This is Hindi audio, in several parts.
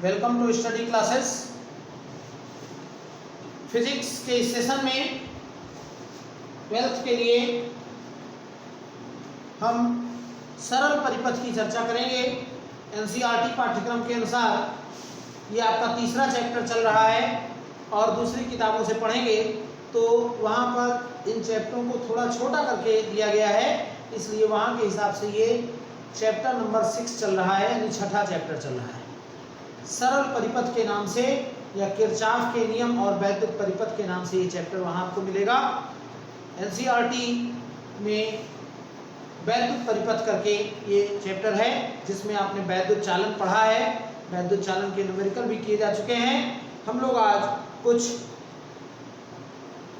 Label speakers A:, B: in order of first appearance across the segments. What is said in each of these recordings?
A: Welcome to study classes. Physics के इस सेशन में 12th के लिए हम सरल परिपथ की चर्चा करेंगे। एनसीईआरटी पाठ्यक्रम के अनुसार ये आपका तीसरा चैप्टर चल रहा है और दूसरी किताबों से पढ़ेंगे तो वहाँ पर इन चैप्टरों को थोड़ा छोटा करके दिया गया है, इसलिए वहाँ के हिसाब से ये चैप्टर नंबर 6 चल रहा है, यानी छठा चैप्टर चल रहा है। सरल परिपथ के नाम से या किरचॉफ के नियम और वैद्युत परिपथ के नाम से ये चैप्टर वहाँ आपको मिलेगा। एनसीईआरटी में वैद्युत परिपथ करके ये चैप्टर है जिसमें आपने वैद्युत चालन पढ़ा है, वैद्युत चालन के न्यूमेरिकल भी किए जा चुके हैं। हम लोग आज कुछ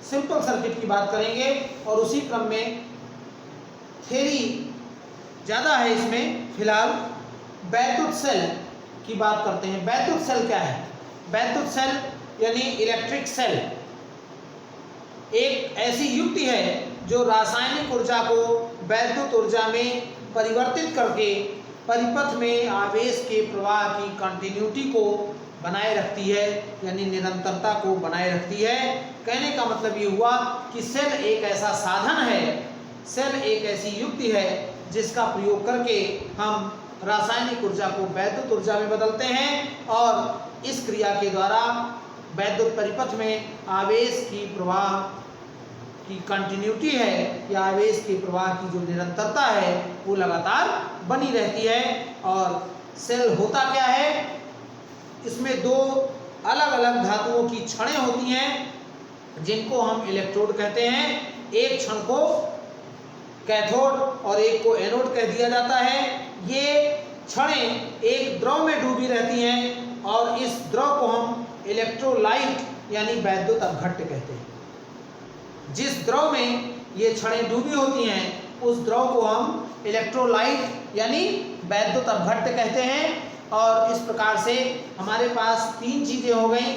A: सिंपल सर्किट की बात करेंगे और उसी क्रम में थ्योरी ज़्यादा है इसमें। फिलहाल वैद्युत सेल की बात करते हैं। वैद्युत सेल क्या है? वैद्युत सेल यानी इलेक्ट्रिक सेल एक ऐसी युक्ति है जो रासायनिक ऊर्जा को वैद्युत ऊर्जा में परिवर्तित करके परिपथ में आवेश के प्रवाह की कंटिन्यूटी को बनाए रखती है, यानी निरंतरता को बनाए रखती है। कहने का मतलब ये हुआ कि सेल एक ऐसा साधन है, सेल एक ऐसी युक्ति है जिसका प्रयोग करके हम रासायनिक ऊर्जा को वैद्युत ऊर्जा में बदलते हैं और इस क्रिया के द्वारा वैद्युत परिपथ में आवेश की प्रवाह की कंटिन्यूटी है या आवेश के प्रवाह की जो निरंतरता है वो लगातार बनी रहती है। और सेल होता क्या है? इसमें दो अलग अलग धातुओं की छड़ें होती हैं जिनको हम इलेक्ट्रोड कहते हैं। एक छड़ को कैथोड और एक को एनोड कह दिया जाता है। ये छड़ें एक द्रव में डूबी रहती हैं और इस द्रव को हम इलेक्ट्रोलाइट यानी वैद्युत अपघट्य कहते हैं। जिस द्रव में ये छड़ें डूबी होती हैं उस द्रव को हम इलेक्ट्रोलाइट यानी वैद्युत अपघट्य कहते हैं। और इस प्रकार से हमारे पास तीन चीज़ें हो गई,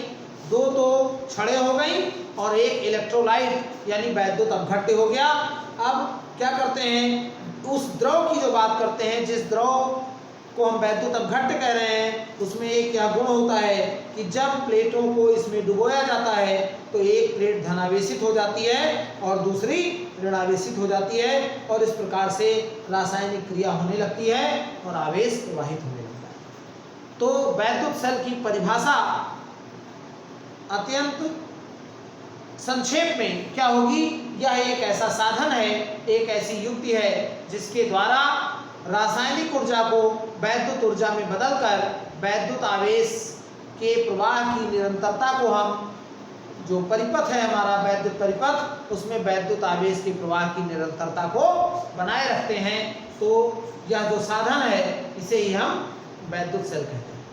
A: दो तो छड़ें हो गई और एक इलेक्ट्रोलाइट यानी वैद्युत अपघट्य हो गया। अब क्या करते हैं, उस द्रव की जो बात करते हैं, जिस द्रव को हम वैद्युत अपघट्य कह रहे हैं, उसमें एक क्या गुण होता है कि जब प्लेटों को इसमें डुबोया जाता है तो एक प्लेट धनावेशित हो जाती है और दूसरी ऋणावेशित हो जाती है और इस प्रकार से रासायनिक क्रिया होने लगती है और आवेश प्रवाहित होने लगता है। तो वैद्युत सेल की परिभाषा अत्यंत संक्षेप में क्या होगी? यह एक ऐसा साधन है, एक ऐसी युक्ति है जिसके द्वारा रासायनिक ऊर्जा को वैद्युत ऊर्जा में बदलकर वैद्युत आवेश के प्रवाह की निरंतरता को हम, जो परिपथ है हमारा वैद्युत परिपथ, उसमें वैद्युत आवेश के प्रवाह की निरंतरता को बनाए रखते हैं। तो यह जो साधन है इसे ही हम वैद्युत सेल कहते हैं।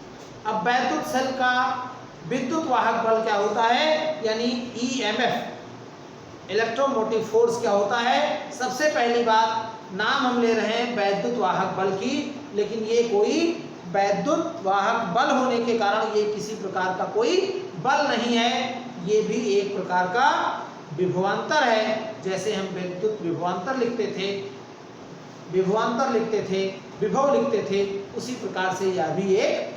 A: अब वैद्युत सेल का विद्युत वाहक बल क्या होता है, यानी EMF इलेक्ट्रोमोटिव फोर्स क्या होता है? सबसे पहली बात, नाम हम ले रहे हैं वैद्युत वाहक बल की, लेकिन ये कोई वैद्युत वाहक बल होने के कारण ये किसी प्रकार का कोई बल नहीं है, ये भी एक प्रकार का विभवांतर है। जैसे हम विद्युत विभवांतर लिखते थे, विभवांतर लिखते थे, विभव लिखते थे, उसी प्रकार से यह भी एक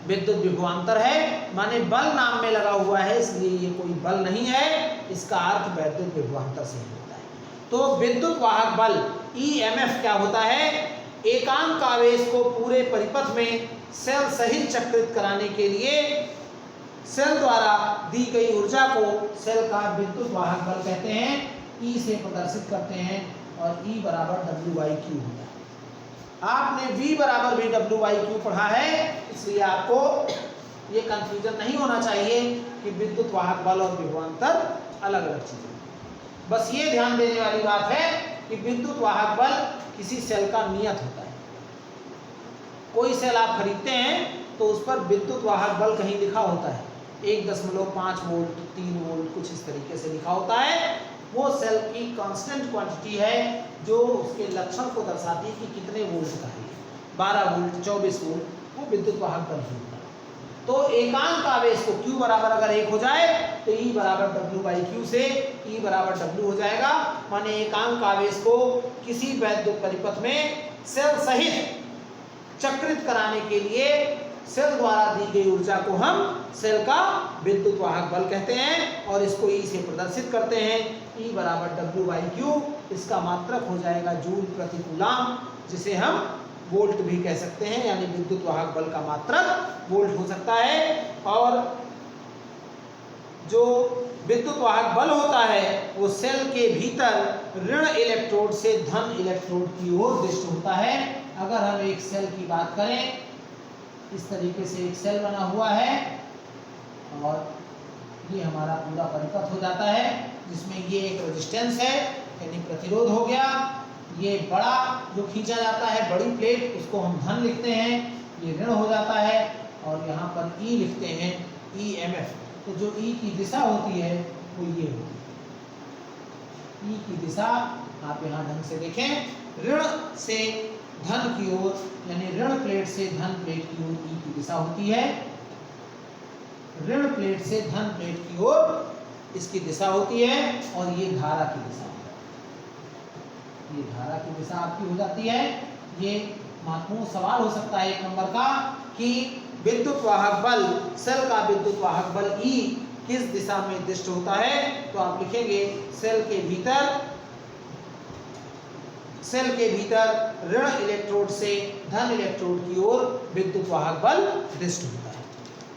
A: विद्युत विभवांतर है। माने बल नाम में लगा हुआ है, इसलिए ये कोई बल नहीं है, इसका अर्थ वैद्युत विभवांतर से होता है। तो विद्युत वाहक बल EMF क्या होता है? एकांक आवेश को पूरे परिपथ में सेल सहित चक्रित कराने के लिए सेल द्वारा दी गई ऊर्जा को सेल का विद्युत वाहक बल कहते हैं। E से प्रदर्शित करते हैं और E बराबर WIQ होता है। आपने V बराबर VWIQ पढ़ा है, इसलिए आपको ये कंफ्यूजन नहीं होना चाहिए कि विद्युत वाहक बल और विभवांतर अलग अलग चीजें। बस ये ध्यान देने वाली बात है कि विद्युत वाहक बल किसी सेल का नियत होता है। कोई सेल आप खरीदते हैं तो उस पर विद्युत वाहक बल कहीं लिखा होता है, 1.5 वोल्ट, 3 वोल्ट, कुछ इस तरीके से लिखा होता है। वो सेल की कांस्टेंट क्वांटिटी है जो उसके लक्षण को दर्शाती है कि कितने वोल्ट का है, 12 वोल्ट, 24 वोल्ट, वो विद्युत वाहक बल होता है। तो एकांक आवेश को Q बराबर अगर 1 हो जाए तो E बराबर WIQ से E बराबर W हो जाएगा। माने एकांक आवेश को किसी वैद्युत परिपथ में सेल सहित चक्रित कराने के लिए सेल द्वारा दी गई ऊर्जा को हम सेल का विद्युत वाहक बल कहते हैं और इसको E से प्रदर्शित करते हैं। E बराबर W/Q, इसका मात्रक हो जाएगा जूल प्रति कूलाम, जिसे हम वोल्ट भी कह सकते हैं, यानी विद्युत वाहक बल का मात्रक वोल्ट हो सकता है। और जो विद्युत वाहक बल होता है वो सेल के भीतर ऋण इलेक्ट्रोड से धन इलेक्ट्रोड की ओर दिष्ट होता है। अगर हम एक सेल की बात करें, इस तरीके से एक सेल बना हुआ है और ये हमारा पूरा परिपथ हो जाता है, जिसमें ये एक रेजिस्टेंस है यानी प्रतिरोध हो गया। ये बड़ा जो खींचा जाता है बड़ी प्लेट, उसको हम धन लिखते हैं, ये ऋण हो जाता है और यहाँ पर E लिखते हैं EMF। तो जो E की दिशा होती है वो ये होती है। E की दिशा आप यहाँ ढंग से देखें, ऋण से धन की ओर, यानी ऋण प्लेट से धन प्लेट की ओर E की दिशा होती है। ऋण प्लेट से धन प्लेट की ओर इसकी दिशा होती है और ये धारा की दिशा होती है। ये धारा की दिशा आपकी हो जाती है। ये महत्वपूर्ण सवाल हो सकता है 1 नंबर का कि विद्युत वाहक बल, सेल का विद्युत वाहक बल E किस दिशा में दिष्ट होता है। तो आप लिखेंगे सेल के भीतर ऋण इलेक्ट्रोड से धन इलेक्ट्रोड की ओर विद्युत वाहक बल दिष्ट होता है।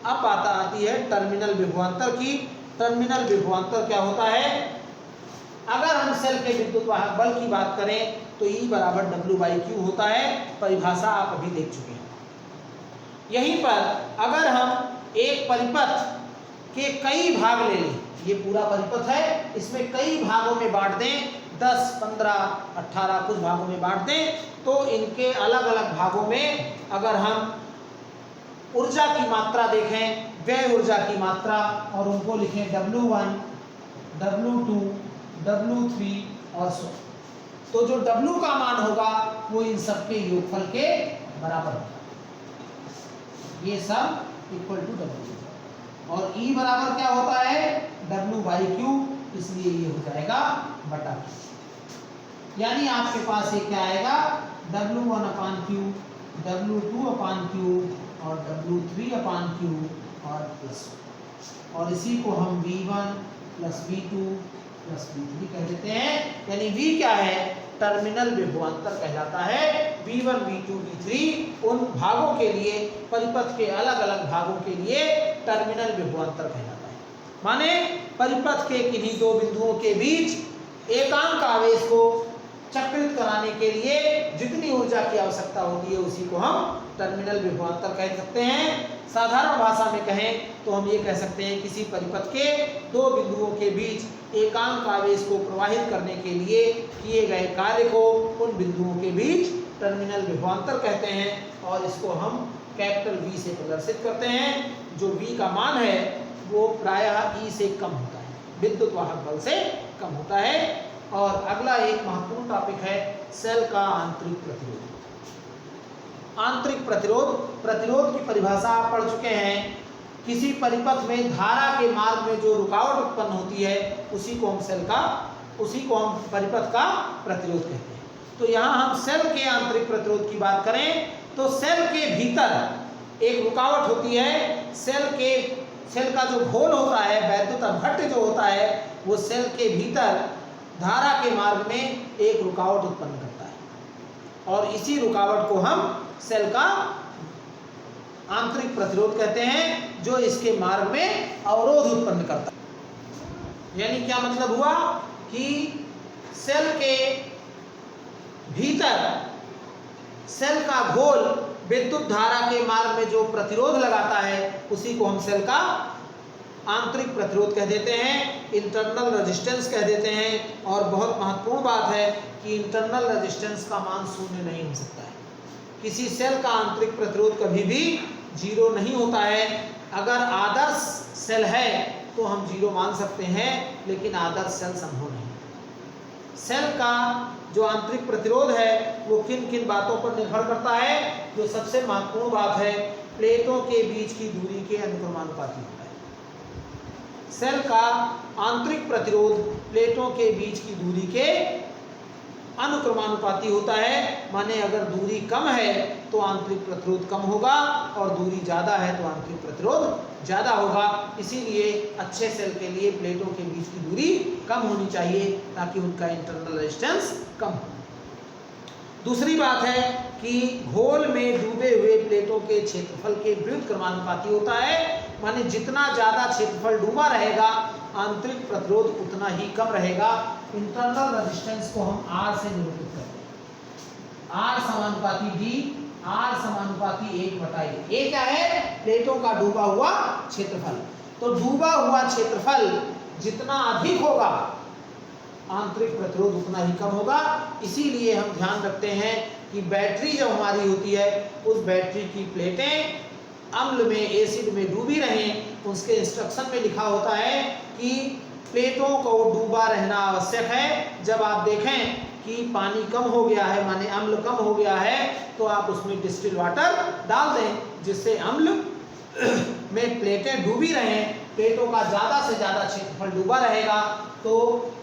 A: अब बात आती है टर्मिनल विभवांतर की। टर्मिनल विभवांतर क्या होता है? अगर हम सेल के विद्युत वाहक बल की बात करें तो E बराबर W/Q होता है। परिभाषा आप अभी देख चुके हैं। यहीं पर अगर हम एक परिपथ के कई भाग ले लें, ये पूरा परिपथ है, इसमें कई भागों में बांट दें, 10, 15, 18 कुछ भागों में बांट दें, तो इनके अलग अलग भागों में अगर हम ऊर्जा की मात्रा देखें, व्यय ऊर्जा की मात्रा, और उनको लिखें W1, W2, W3 और सो, तो जो W का मान होगा वो इन सबके योगफल के बराबर होगा। ये सब इक्वल टू W और E बराबर क्या होता है? W/Q, इसलिए ये हो जाएगा बटा Q। यानी आपके पास ये क्या आएगा? W1/Q, W2/Q और W3/Q और प्लस, और इसी को हम V1 plus V2 plus V3 कह देते हैं। यानी V क्या है? टर्मिनल विभवांतर कहलाता है। V1, V2, V3 उन भागों के लिए, परिपथ के अलग अलग भागों के लिए टर्मिनल विभवांतर कहलाता है। माने परिपथ के किन्हीं दो बिंदुओं के बीच एकांक आवेश को चक्रित कराने के लिए जितनी ऊर्जा की आवश्यकता होती है उसी को हम टर्मिनल विभवांतर कह सकते हैं। साधारण भाषा में कहें तो हम ये कह सकते हैं किसी परिपथ के दो बिंदुओं के बीच एकांक आवेश को प्रवाहित करने के लिए किए गए कार्य को उन बिंदुओं के बीच टर्मिनल विभवांतर कहते हैं और इसको हम कैपिटल V से प्रदर्शित करते हैं। जो V का मान है वो प्रायः E से कम होता है, विद्युत वाहक बल से कम होता है। और अगला एक महत्वपूर्ण टॉपिक है सेल का आंतरिक प्रतिरोध। आंतरिक प्रतिरोध की परिभाषा आप पढ़ चुके हैं। किसी परिपथ में धारा के मार्ग में जो रुकावट उत्पन्न होती है उसी को हम परिपथ का प्रतिरोध कहते हैं। तो यहाँ हम सेल के आंतरिक प्रतिरोध की बात करें तो सेल के भीतर एक रुकावट होती है। सेल का जो घोल होता है, वैद्युत अपघट्य जो होता है, वो सेल के भीतर धारा के मार्ग में एक रुकावट उत्पन्न करता है और इसी रुकावट को हम सेल का आंतरिक प्रतिरोध कहते हैं, जो इसके मार्ग में अवरोध उत्पन्न करता है। यानी क्या मतलब हुआ कि सेल के भीतर सेल का घोल विद्युत धारा के मार्ग में जो प्रतिरोध लगाता है उसी को हम सेल का आंतरिक प्रतिरोध कह देते हैं, इंटरनल रेजिस्टेंस कह देते हैं। और बहुत महत्वपूर्ण बात है कि इंटरनल रेजिस्टेंस का मान शून्य नहीं हो सकता है। किसी सेल का आंतरिक प्रतिरोध कभी भी 0 नहीं होता है। अगर आदर्श सेल है तो हम 0 मान सकते हैं, लेकिन आदर्श सेल संभव नहीं। सेल का जो आंतरिक प्रतिरोध है वो किन किन बातों पर निर्भर करता है? जो सबसे महत्वपूर्ण बात है, प्लेटों के बीच की दूरी के अनुक्रमानुपाती होता है। सेल का आंतरिक प्रतिरोध प्लेटों के बीच की दूरी के अनुक्रमानुपाती होता है। माने अगर दूरी कम है तो आंतरिक प्रतिरोध कम होगा, और दूरी ज़्यादा है तो आंतरिक प्रतिरोध ज़्यादा होगा। इसीलिए अच्छे सेल के लिए प्लेटों के बीच की दूरी कम होनी चाहिए ताकि उनका इंटरनल रेजिस्टेंस कम हो। दूसरी बात है कि घोल में डूबे हुए प्लेटों के क्षेत्रफल के विरुद्ध क्रमानुपाती होता है, माने जितना ज़्यादा क्षेत्रफल डूबा रहेगा आंतरिक प्रतिरोध उतना ही कम रहेगा। इंटरनल रेजिस्टेंस को हम R से निरूपित करते हैं, R समानुपाती D, R समानुपाती 1/A। ये क्या है? प्लेटों का डूबा हुआ क्षेत्रफल। तो डूबा हुआ क्षेत्रफल जितना अधिक होगा आंतरिक प्रतिरोध उतना ही कम होगा। इसीलिए हम ध्यान रखते हैं कि बैटरी जब हमारी होती है उस बैटरी की प्लेटें अम्ल में, एसिड में डूबी रहें। उसके इंस्ट्रक्शन में लिखा होता है कि प्लेटों को डूबा रहना आवश्यक है। जब आप देखें कि पानी कम हो गया है, माने अम्ल कम हो गया है, तो आप उसमें डिस्टिल वाटर डाल दें जिससे अम्ल में प्लेटें डूबी रहें। प्लेटों का ज़्यादा से ज़्यादा क्षेत्रफल डूबा रहेगा तो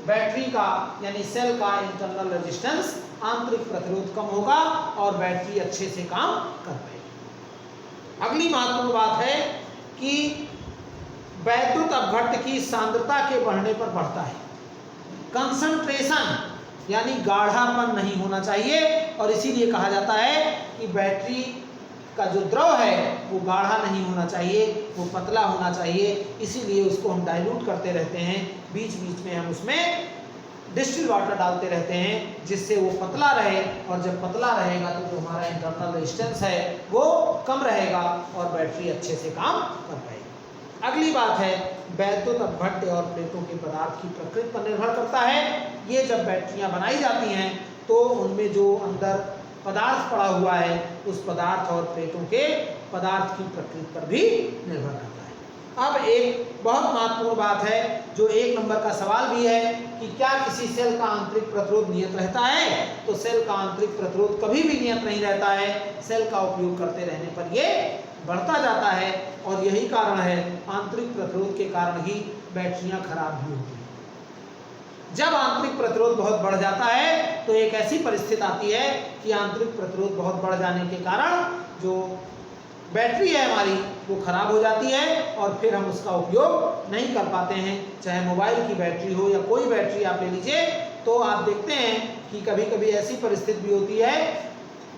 A: बैटरी का यानी सेल का इंटरनल रेजिस्टेंस, आंतरिक प्रतिरोध कम होगा और बैटरी अच्छे से काम कर पाएगी। अगली महत्वपूर्ण बात है कि वैद्युत अपघट्ट की सांद्रता के बढ़ने पर बढ़ता है। कंसंट्रेशन यानी गाढ़ापन नहीं होना चाहिए, और इसीलिए कहा जाता है कि बैटरी का जो द्रव है वो गाढ़ा नहीं होना चाहिए, वो पतला होना चाहिए। इसीलिए उसको हम डाइल्यूट करते रहते हैं, बीच बीच में हम उसमें डिस्टिल वाटर डालते रहते हैं जिससे वो पतला रहे, और जब पतला रहेगा तो जो हमारा इंटरनल रेजिस्टेंस है वो कम रहेगा और बैटरी अच्छे से काम कर पाएगी। अगली बात है वैद्युत अपघट्ट और प्लेटों के पदार्थ की प्रकृति पर निर्भर करता है। ये जब बैटरियां बनाई जाती हैं तो उनमें जो अंदर पदार्थ पड़ा हुआ है उस पदार्थ और प्लेटों के पदार्थ की प्रकृति पर भी निर्भर करता है। अब एक बहुत महत्वपूर्ण बात है जो 1 नंबर का सवाल भी है कि क्या किसी सेल का आंतरिक प्रतिरोध नियत रहता है? तो सेल का आंतरिक प्रतिरोध कभी भी नियत नहीं रहता है। सेल का उपयोग करते रहने पर ये बढ़ता जाता है, और यही कारण है आंतरिक प्रतिरोध के कारण ही बैटरियां खराब भी होती हैं। जब आंतरिक प्रतिरोध बहुत बढ़ जाता है तो एक ऐसी परिस्थिति आती है कि आंतरिक प्रतिरोध बहुत बढ़ जाने के कारण जो बैटरी है हमारी वो खराब हो जाती है और फिर हम उसका उपयोग नहीं कर पाते हैं। चाहे मोबाइल की बैटरी हो या कोई बैटरी आप ले लीजिए, तो आप देखते हैं कि कभी कभी ऐसी परिस्थिति भी होती है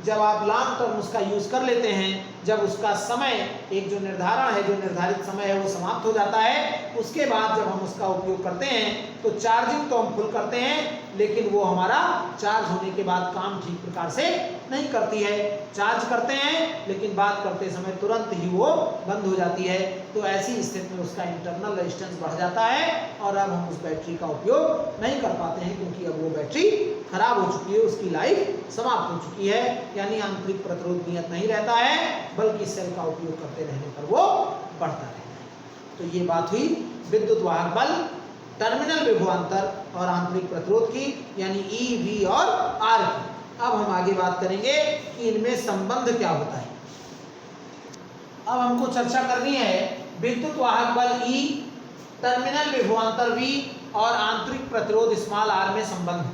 A: जब आप लॉन्ग टर्म उसका यूज़ कर लेते हैं, जब उसका समय एक जो निर्धारण है, जो निर्धारित समय है वो समाप्त हो जाता है, उसके बाद जब हम उसका उपयोग करते हैं तो चार्जिंग तो हम फुल करते हैं लेकिन वो हमारा चार्ज होने के बाद काम ठीक प्रकार से नहीं करती है। चार्ज करते हैं लेकिन बात करते समय तुरंत ही वो बंद हो जाती है। तो ऐसी स्थिति में उसका इंटरनल रेजिस्टेंस बढ़ जाता है और अब हम उस बैटरी का उपयोग नहीं कर पाते हैं क्योंकि अब वो बैटरी खराब हो चुकी है, उसकी लाइफ समाप्त हो चुकी है। यानी आंतरिक प्रतिरोध नियत नहीं रहता है बल्कि सेल का उपयोग करते रहने पर वो बढ़ता रहता है। तो ये बात हुई विद्युत वाहक बल, टर्मिनल विभवांतर और आंतरिक प्रतिरोध की, यानी ई, वी और आर की। अब हम आगे बात करेंगे कि इनमें संबंध क्या होता है। अब हमको चर्चा करनी है विद्युत वाहक बल ई, टर्मिनल विभवांतर वी और आंतरिक प्रतिरोध स्मॉल आर में संबंध।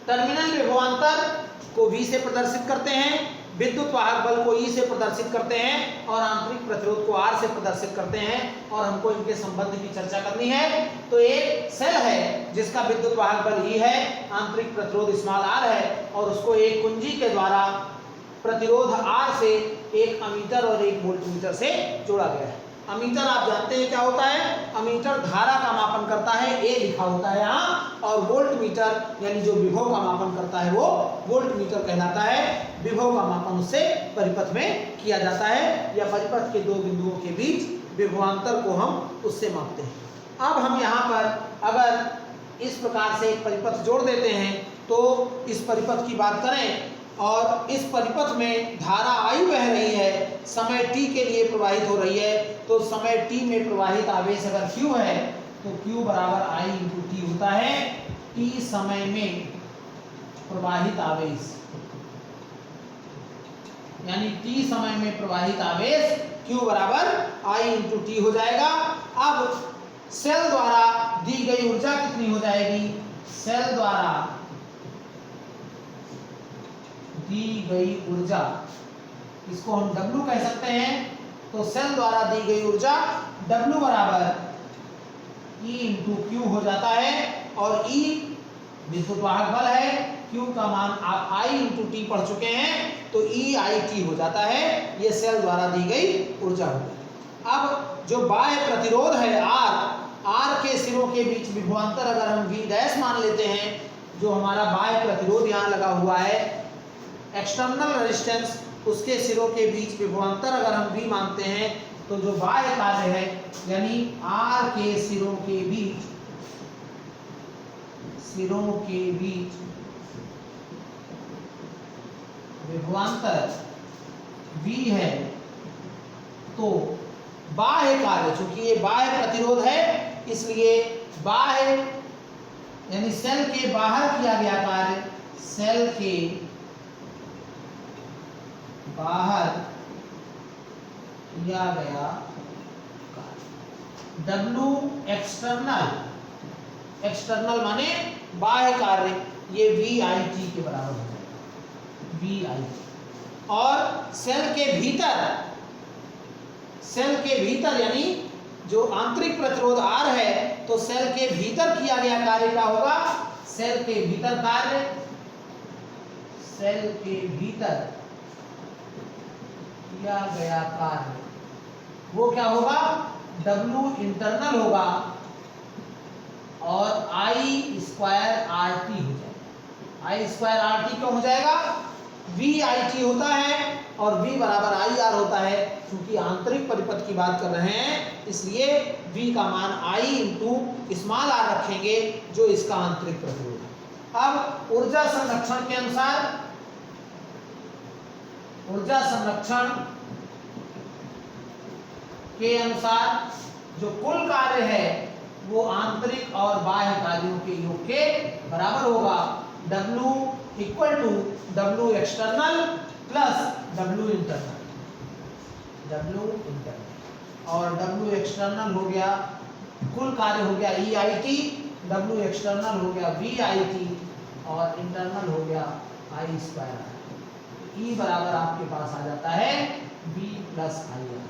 A: टर्मिनल विभवांतर को V से प्रदर्शित करते हैं, विद्युत वाहक बल को E से प्रदर्शित करते हैं और आंतरिक प्रतिरोध को R से प्रदर्शित करते हैं। और हमको इनके संबंध की चर्चा करनी है। तो एक सेल है जिसका विद्युत वाहक बल E है, आंतरिक प्रतिरोध स्मॉल r है, और उसको एक कुंजी के द्वारा प्रतिरोध R से एक अमीटर और एक वोल्टमीटर से जोड़ा गया है। अमीटर आप जानते हैं क्या होता है, अमीटर धारा का मापन करता है, A लिखा होता है यहाँ, और वोल्टमीटर यानी जो विभव का मापन करता है वो वोल्टमीटर कहलाता है। विभव का मापन उससे परिपथ में किया जाता है या परिपथ के दो बिंदुओं के बीच विभवांतर को हम उससे मापते हैं। अब हम यहाँ पर अगर इस प्रकार से एक परिपथ जोड़ देते हैं तो इस परिपथ की बात करें और इस परिपथ में धारा I बह रही है, समय t के लिए प्रवाहित हो रही है, तो समय t में प्रवाहित आवेश अगर q है तो q बराबर I × t होता है। t समय में प्रवाहित आवेश यानी t समय में प्रवाहित आवेश q बराबर I × t हो जाएगा। अब सेल द्वारा दी गई ऊर्जा कितनी हो जाएगी, सेल द्वारा दी गई ऊर्जा, इसको हम W कह सकते हैं। तो सेल द्वारा दी गई ऊर्जा W बराबर E इंटू क्यू हो जाता है, और E विद्युत वाहक बल है, Q का मान आप I इंटू टी पढ़ चुके हैं, तो EIT हो जाता है। ये सेल द्वारा दी गई ऊर्जा हो गई। अब जो बाह्य प्रतिरोध है R के सिरों के बीच विभवांतर अगर हम V डैश मान लेते हैं, जो हमारा बाह्य प्रतिरोध यहाँ लगा हुआ है, एक्सटर्नल रेजिस्टेंस, उसके सिरों के बीच विभवांतर अगर हम V मानते हैं, तो जो बाह्य कार्य है यानी R के सिरों के बीच विभवांतर V है, तो बाह्य कार्य, चूंकि ये बाह्य प्रतिरोध है, इसलिए बाह्य यानी सेल के बाहर किया गया कार्य, सेल के बाहर किया गया कार्य W एक्सटर्नल माने बाह्य कार्य, ये VIT के बराबर हो जाएगा, VIT। और सेल के भीतर यानी जो आंतरिक प्रतिरोध R है, तो सेल के भीतर किया गया कार्य क्या होगा, सेल के भीतर किया गया कार्य वो क्या होगा, W इंटरनल होगा और I स्क्वायर RT हो जाएगा। I स्क्वायर RT क्यों हो जाएगा, VIT होता है और V बराबर IR होता है, क्योंकि आंतरिक परिपथ की बात कर रहे हैं, इसलिए V का मान I इंटू स्मॉल r रखेंगे, जो इसका आंतरिक प्रतिरोध है। अब ऊर्जा संरक्षण के अनुसार, जो कुल कार्य है वो आंतरिक और बाह्य कार्यों के योग के बराबर होगा। W equal to W external plus W internal, और W एक्सटर्नल हो गया, कुल कार्य हो गया EIT, W एक्सटर्नल हो गया VIT, और इंटरनल हो गया I स्क्वायर। E बराबर आपके पास आ जाता है V प्लस IR,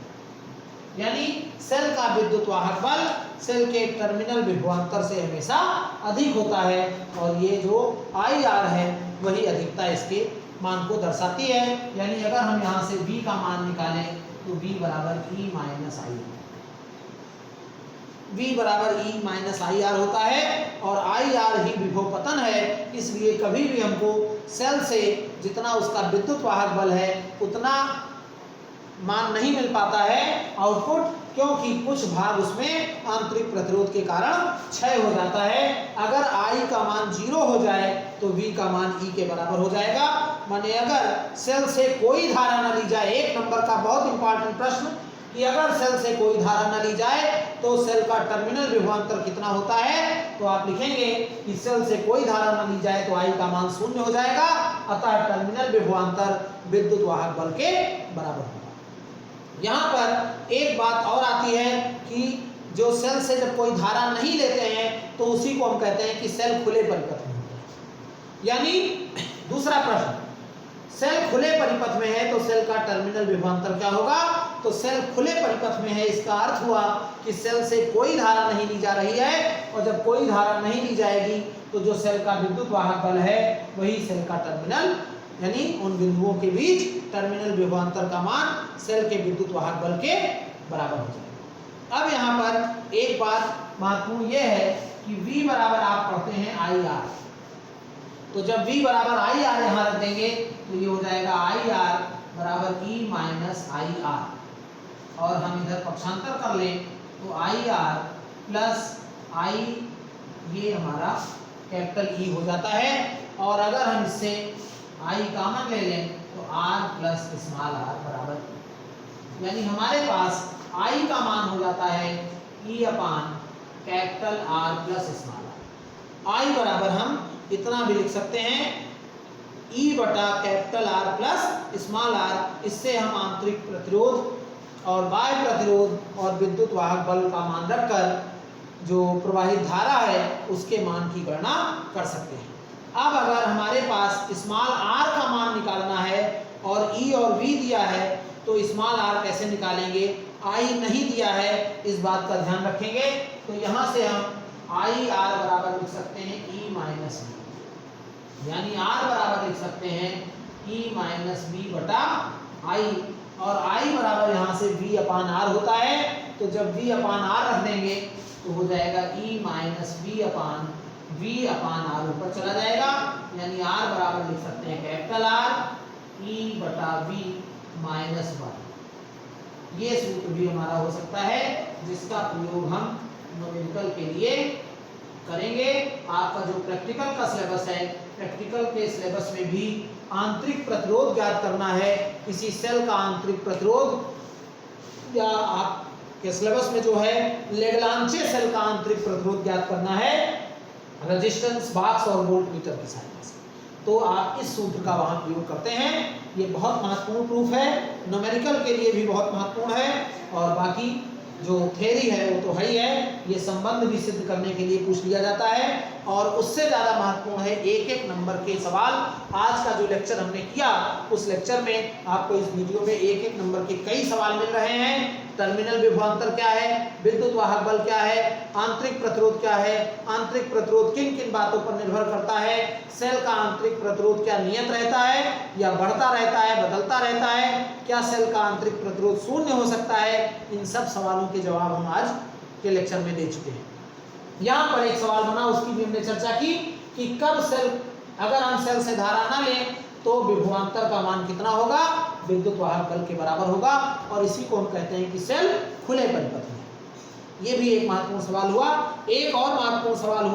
A: यानी सेल का विद्युत वाहक बल सेल के टर्मिनल विभवांतर से हमेशा अधिक होता है, और ये जो IR है वही अधिकता इसके मान को दर्शाती है। यानी अगर हम यहाँ से V का मान निकालें तो V बराबर E माइनस IR, V बराबर E माइनस IR होता है, और IR ही विभव पतन है, इसलिए कभी भी हमको सेल से जितना उसका विद्युत वाहक बल है उतना मान नहीं मिल पाता है आउटपुट, क्योंकि कुछ भाग उसमें आंतरिक प्रतिरोध के कारण क्षय हो जाता है। अगर I का मान 0 हो जाए तो V का मान E के बराबर हो जाएगा। माने अगर सेल से कोई धारा न ली जाए, एक नंबर का बहुत इंपॉर्टेंट प्रश्न, कि अगर सेल से कोई धारा न ली जाए तो सेल का टर्मिनल विभवांतर कितना होता है, तो आप लिखेंगे कि सेल से कोई धारा न ली जाए तो I का मान 0 हो जाएगा, अतः टर्मिनल विभवांतर विद्युत वाहक बल के बराबर होगा। यहाँ पर एक बात और आती है कि जो सेल से जब कोई धारा नहीं लेते हैं तो उसी को हम कहते हैं कि सेल खुले परिपथ में होता है। यानी दूसरा प्रश्न, सेल खुले परिपथ में है तो सेल का टर्मिनल विभवांतर क्या होगा, तो सेल खुले परिपथ में है, इसका अर्थ हुआ कि सेल से कोई धारा नहीं ली जा रही है, और जब कोई धारा नहीं ली जाएगी तो जो सेल का विद्युत वाहक बल है वही सेल का टर्मिनल, यानी उन बिंदुओं के बीच टर्मिनल विभवांतर का मान सेल के विद्युत वाहक बल के बराबर हो जाएगा। अब यहाँ पर एक बात महत्वपूर्ण यह है कि V बराबर आप पढ़ते हैं IR, तो जब V बराबर IR यहाँ रख देंगे तो ये हो जाएगा IR बराबर E माइनस IR, और हम इधर पक्षांतर कर लें तो IR प्लस I, ये हमारा कैपिटल E हो जाता है, और अगर हम इससे I कॉमन ले लें तो R प्लस स्मॉल r बराबर, यानी हमारे पास I का मान हो जाता है E upon capital R plus small r। I बराबर हम इतना भी लिख सकते हैं E बटा capital R plus small r, इससे हम आंतरिक प्रतिरोध और बाह्य प्रतिरोध और विद्युत वाहक बल का मान रखकर जो प्रवाहित धारा है उसके मान की गणना कर सकते हैं। अब अगर हमारे पास स्मॉल आर का मान निकालना है और ई और वी दिया है तो स्मॉल आर कैसे निकालेंगे, आई नहीं दिया है, इस बात का ध्यान रखेंगे। तो यहाँ से हम आई आर बराबर लिख सकते हैं ई माइनस बी, यानी आर बराबर लिख सकते हैं ई माइनस बी बटा आई, और आई बराबर यहाँ से वी अपान आर होता है, तो जब वी अपान आर रख देंगे तो हो जाएगा E minus B upon V upon R ऊपर चला जाएगा, यानी आर बराबर लिख सकते हैं कैपिटल आर ई बटा वी माइनस वन। ये सूत्र भी हमारा हो सकता है जिसका प्रयोग हम न्यूमेरिकल के लिए करेंगे। आपका जो प्रैक्टिकल का सिलेबस है, प्रैक्टिकल के सिलेबस में भी आंतरिक प्रतिरोध ज्ञात करना है, किसी सेल का आंतरिक प्रतिरोध, या आपके सिलेबस में जो है लेग्रांजे सेल का आंतरिक प्रतिरोध ज्ञात करना है रेजिस्टेंस बॉक्स और वोल्टमीटर की सहायता से, तो आप इस सूत्र का वहां प्रयोग करते हैं। ये बहुत महत्वपूर्ण प्रूफ है, न्यूमेरिकल के लिए भी बहुत महत्वपूर्ण है, और बाकी जो थ्योरी है वो तो है ही है, ये संबंध भी सिद्ध करने के लिए पूछ लिया जाता है, और उससे ज़्यादा महत्वपूर्ण है एक एक नंबर के सवाल। आज का जो लेक्चर हमने किया उस लेक्चर में आपको इस वीडियो में एक एक नंबर के कई सवाल मिल रहे हैं। टर्मिनल विभवांतर क्या है, विद्युत वाहक बल क्या है, आंतरिक प्रतिरोध क्या है, आंतरिक प्रतिरोध किन किन बातों पर निर्भर करता है, सेल का आंतरिक प्रतिरोध क्या नियत रहता है या बढ़ता रहता है, बदलता रहता है, क्या सेल का आंतरिक प्रतिरोध शून्य हो सकता है, इन सब सवालों के जवाब हम आज के लेक्चर में दे चुके हैं। यहाँ पर एक सवाल बना, उसकी भी हमने चर्चा की कि कब सेल, अगर हम सेल से धारा ना लें तो विभवांतर का मान कितना होगा, विद्युत वाहक बल के बराबर होगा, और इसी को हम कहते हैं कि सेल खुले परिपथ में। ये भी एक महत्वपूर्ण सवाल हुआ। एक और महत्वपूर्ण सवाल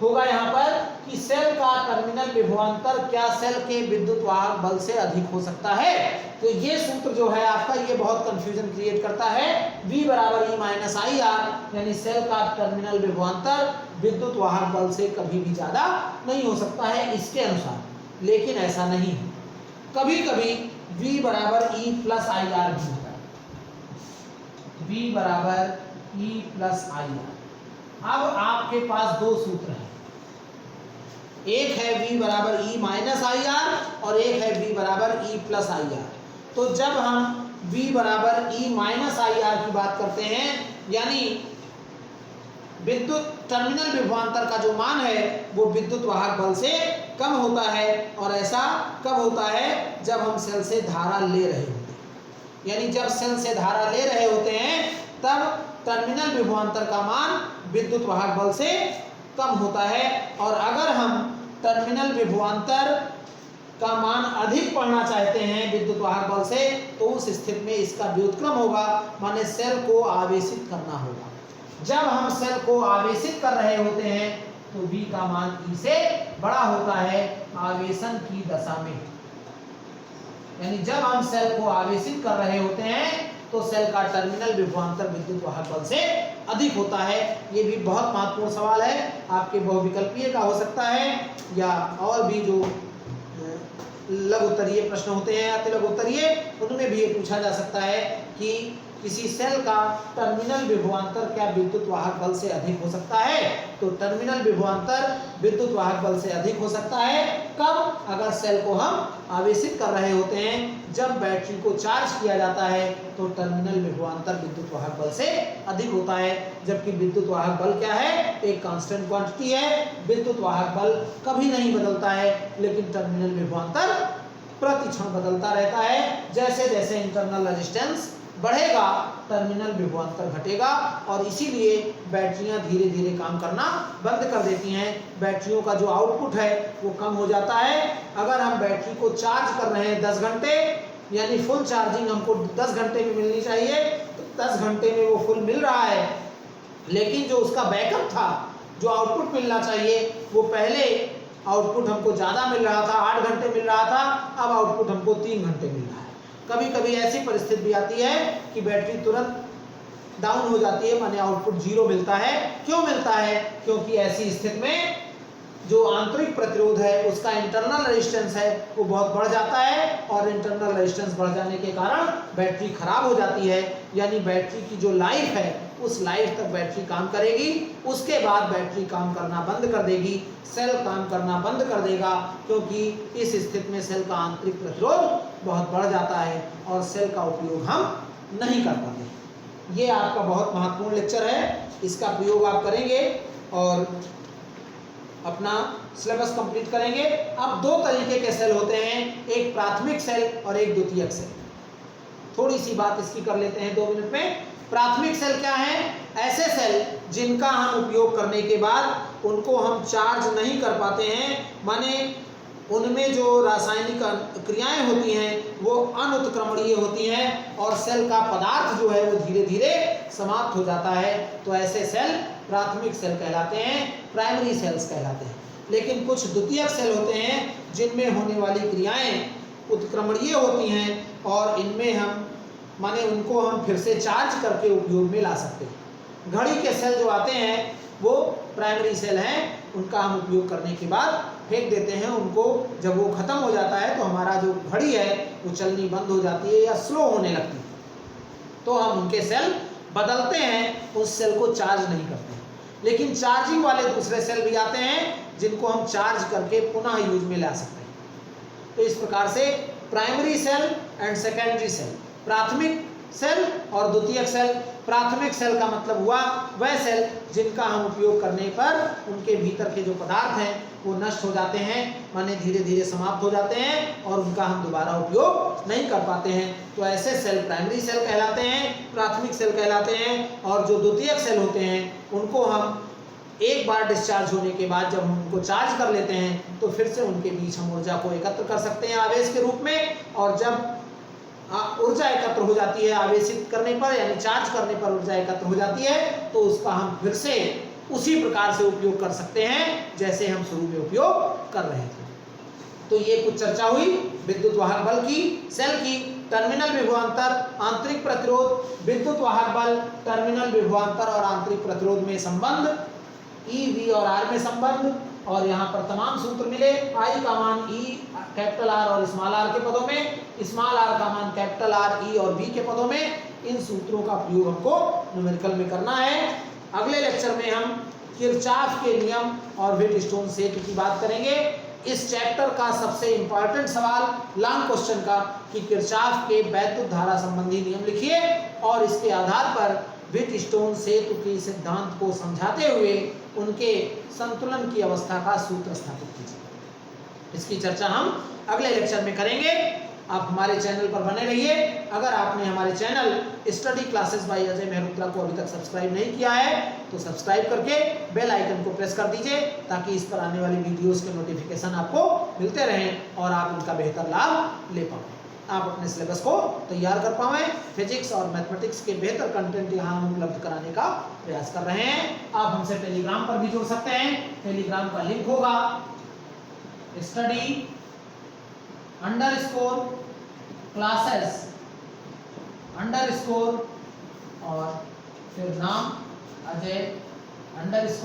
A: होगा यहाँ पर कि सेल का टर्मिनल विभवांतर क्या सेल के विद्युत वाहक बल से अधिक हो सकता है। तो ये सूत्र जो है आपका, ये बहुत कंफ्यूजन क्रिएट करता है। V बराबर ई माइनस आई आर, यानी सेल का टर्मिनल विभवांतर विद्युत वाहक बल से कभी भी ज्यादा नहीं हो सकता है इसके अनुसार, लेकिन ऐसा नहीं है। कभी कभी V बराबर ई प्लस आई आर भी होता है, V बराबर ई प्लस आई आर। अब आपके पास दो सूत्र हैं, एक है V बराबर ई माइनस आई आर और एक है V बराबर ई प्लस आई आर। तो जब हम V बराबर ई माइनस आई आर की बात करते हैं, यानी विद्युत टर्मिनल विभवांतर का जो मान है वो विद्युत वाहक बल से कम होता है, और ऐसा कब होता है, जब हम सेल से धारा ले रहे होते हैं। यानी जब सेल से धारा ले रहे होते हैं तब टर्मिनल विभवांतर का मान विद्युत वाहक बल से कम होता है, और अगर हम टर्मिनल विभवांतर का मान अधिक पढ़ना चाहते हैं विद्युत वाहक बल से, तो उस स्थिति में इसका व्युत्क्रम होगा, माने सेल को आवेशित करना होगा। जब हम सेल को आवेशित कर रहे होते हैं तो V का मान E से बड़ा होता है आवेशन की दशा में। यानी जब हम सेल को आवेशित कर रहे होते हैं तो सेल का टर्मिनल विभवांतर विद्युत वाहक बल से अधिक होता है। ये भी बहुत महत्वपूर्ण सवाल है, आपके बहुविकल्पीय का हो सकता है, या और भी जो लघु उत्तरीय प्रश्न होते हैं, अति लघु उत्तरीय, उनमें भी ये पूछा जा सकता है कि किसी सेल का टर्मिनल विभवांतर क्या विद्युत वाहक बल से अधिक हो सकता है। तो टर्मिनल विभवांतर विद्युत वाहक बल से अधिक हो सकता है कब, अगर सेल को हम आवेशित कर रहे होते हैं। जब बैटरी को चार्ज किया जाता है तो टर्मिनल विभवांतर विद्युत वाहक बल से अधिक होता है, जबकि विद्युत वाहक बल क्या है, एक कांस्टेंट क्वांटिटी है। विद्युत वाहक बल कभी नहीं बदलता है, लेकिन टर्मिनल विभवांतर प्रति क्षण बदलता रहता है। जैसे जैसे इंटरनल रेजिस्टेंस बढ़ेगा टर्मिनल विभवांतर घटेगा, और इसीलिए बैटरियां धीरे धीरे काम करना बंद कर देती हैं। बैटरियों का जो आउटपुट है वो कम हो जाता है। अगर हम बैटरी को चार्ज कर रहे हैं 10 घंटे, यानी फुल चार्जिंग हमको 10 घंटे में मिलनी चाहिए, तो 10 घंटे में वो फुल मिल रहा है, लेकिन जो उसका बैकअप था, जो आउटपुट मिलना चाहिए, वो पहले आउटपुट हमको ज़्यादा मिल रहा था, 8 घंटे मिल रहा था, अब आउटपुट हमको 3 घंटे मिल रहा है। कभी कभी ऐसी परिस्थिति भी आती है कि बैटरी तुरंत डाउन हो जाती है, माने आउटपुट 0 मिलता है। क्यों मिलता है? क्योंकि ऐसी स्थिति में जो आंतरिक प्रतिरोध है उसका इंटरनल रेजिस्टेंस है वो बहुत बढ़ जाता है, और इंटरनल रेजिस्टेंस बढ़ जाने के कारण बैटरी खराब हो जाती है, यानी बैटरी की जो लाइफ है उस लाइफ तक बैटरी काम करेगी, उसके बाद बैटरी काम करना बंद कर देगी, सेल काम करना बंद कर देगा, क्योंकि इस स्थिति में सेल का आंतरिक प्रतिरोध बहुत बढ़ जाता है और सेल का उपयोग हम नहीं कर पाते। ये आपका बहुत महत्वपूर्ण लेक्चर है, इसका प्रयोग आप करेंगे और अपना सिलेबस कंप्लीट करेंगे। अब दो तरीके के सेल होते हैं, एक प्राथमिक सेल और एक द्वितीयक सेल। थोड़ी सी बात इसकी कर लेते हैं 2 मिनट में। प्राथमिक सेल क्या है? ऐसे सेल जिनका हम उपयोग करने के बाद उनको हम चार्ज नहीं कर पाते हैं, माने उनमें जो रासायनिक क्रियाएं होती हैं वो अनुत्क्रमणीय होती हैं और सेल का पदार्थ जो है वो धीरे धीरे समाप्त हो जाता है, तो ऐसे सेल प्राथमिक सेल कहलाते हैं, प्राइमरी सेल्स कहलाते हैं। लेकिन कुछ द्वितीयक सेल होते हैं जिनमें होने वाली क्रियाएं उत्क्रमणीय होती हैं और इनमें हम माने उनको हम फिर से चार्ज करके उपयोग में ला सकते हैं। घड़ी के सेल जो आते हैं वो प्राइमरी सेल हैं, उनका हम उपयोग करने के बाद फेंक देते हैं उनको। जब वो खत्म हो जाता है तो हमारा जो घड़ी है वो चलनी बंद हो जाती है या स्लो होने लगती है, तो हम उनके सेल बदलते हैं, उस सेल को चार्ज नहीं करते हैं। लेकिन चार्जिंग वाले दूसरे सेल भी आते हैं जिनको हम चार्ज करके पुनः यूज में ला सकते हैं। तो इस प्रकार से primary cell and secondary cell, प्राथमिक सेल और द्वितीयक सेल। प्राथमिक सेल का मतलब हुआ वह सेल जिनका हम उपयोग करने पर उनके भीतर के जो पदार्थ हैं वो नष्ट हो जाते हैं, माने धीरे धीरे समाप्त हो जाते हैं और उनका हम दोबारा उपयोग नहीं कर पाते हैं, तो ऐसे सेल प्राइमरी सेल कहलाते हैं, प्राथमिक सेल कहलाते हैं। और जो द्वितीयक सेल होते हैं उनको हम एक बार डिस्चार्ज होने के बाद जब हम उनको चार्ज कर लेते हैं तो फिर से उनके बीच हम ऊर्जा को एकत्र कर सकते हैं आवेश के रूप में, और जब ऊर्जा एकत्र हो जाती है आवेशित करने पर यानी चार्ज करने पर ऊर्जा एकत्र हो जाती है, तो उसका हम फिर से उसी प्रकार से उपयोग कर सकते हैं जैसे हम शुरू में उपयोग कर रहे थे। तो ये कुछ चर्चा हुई विद्युत वाहक बल की, सेल की, टर्मिनल विभवांतर, आंतरिक प्रतिरोध, विद्युत वाहक बल, टर्मिनल विभवांतर और आंतरिक प्रतिरोध में संबंध, ई, वी और आर में संबंध, और यहाँ पर तमाम सूत्र मिले। आई का मान ई कैपिटल आर और स्मॉल आर के पदों में, स्मॉल आर का मान कैपिटल आर, ई और बी के पदों में। इन सूत्रों का प्रयोग हमको न्यूमेरिकल में करना है। अगले लेक्चर में हम किरचॉफ के नियम और व्हीटस्टोन सेतु की बात करेंगे। इस चैप्टर का सबसे इंपॉर्टेंट सवाल लॉन्ग क्वेश्चन का कि किरचॉफ के वैद्युत धारा संबंधी नियम लिखिए और इसके आधार पर व्हीटस्टोन सेतु के सिद्धांत को समझाते हुए उनके संतुलन की अवस्था का सूत्र स्थापित कीजिए। इसकी चर्चा हम अगले लेक्चर में करेंगे। आप हमारे चैनल पर बने रहिए। अगर आपने हमारे channel study classes bye Ajay Mehrotra को अभी तक सब्सक्राइब नहीं किया है तो सब्सक्राइब करके बेल आइकन को प्रेस कर दीजिए ताकि इस पर आने वाली वीडियोस के नोटिफिकेशन आपको मिलते रहें और आप उनका बेहतर लाभ ले पाएं, आप अपने सिलेबस को तैयार कर पाएं। फिजिक्स और मैथमेटिक्स के बेहतर कंटेंट यहाँ हम उपलब्ध कराने का प्रयास कर रहे हैं। आप हमसे टेलीग्राम पर भी जुड़ सकते हैं। टेलीग्राम का लिंक होगा स्टडी _ क्लासेस _ और फिर नाम अजय _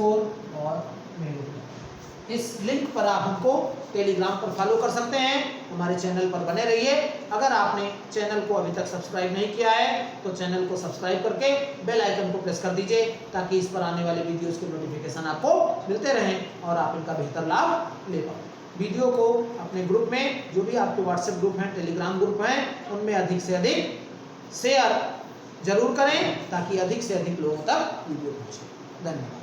A: और मेहरोत्रा। इस लिंक पर आप हमको टेलीग्राम पर फॉलो कर सकते हैं। हमारे चैनल पर बने रहिए। अगर आपने चैनल को अभी तक सब्सक्राइब नहीं किया है तो चैनल को सब्सक्राइब करके बेल आइकन को प्रेस कर दीजिए ताकि इस पर आने वाले वीडियोस के नोटिफिकेशन आपको मिलते रहें और आप इनका बेहतर लाभ ले पाएं। वीडियो को अपने ग्रुप में, जो भी आपके व्हाट्सएप ग्रुप हैं, टेलीग्राम ग्रुप हैं, उनमें अधिक से अधिक शेयर जरूर करें ताकि अधिक से अधिक लोगों तक वीडियो पहुंचे। धन्यवाद।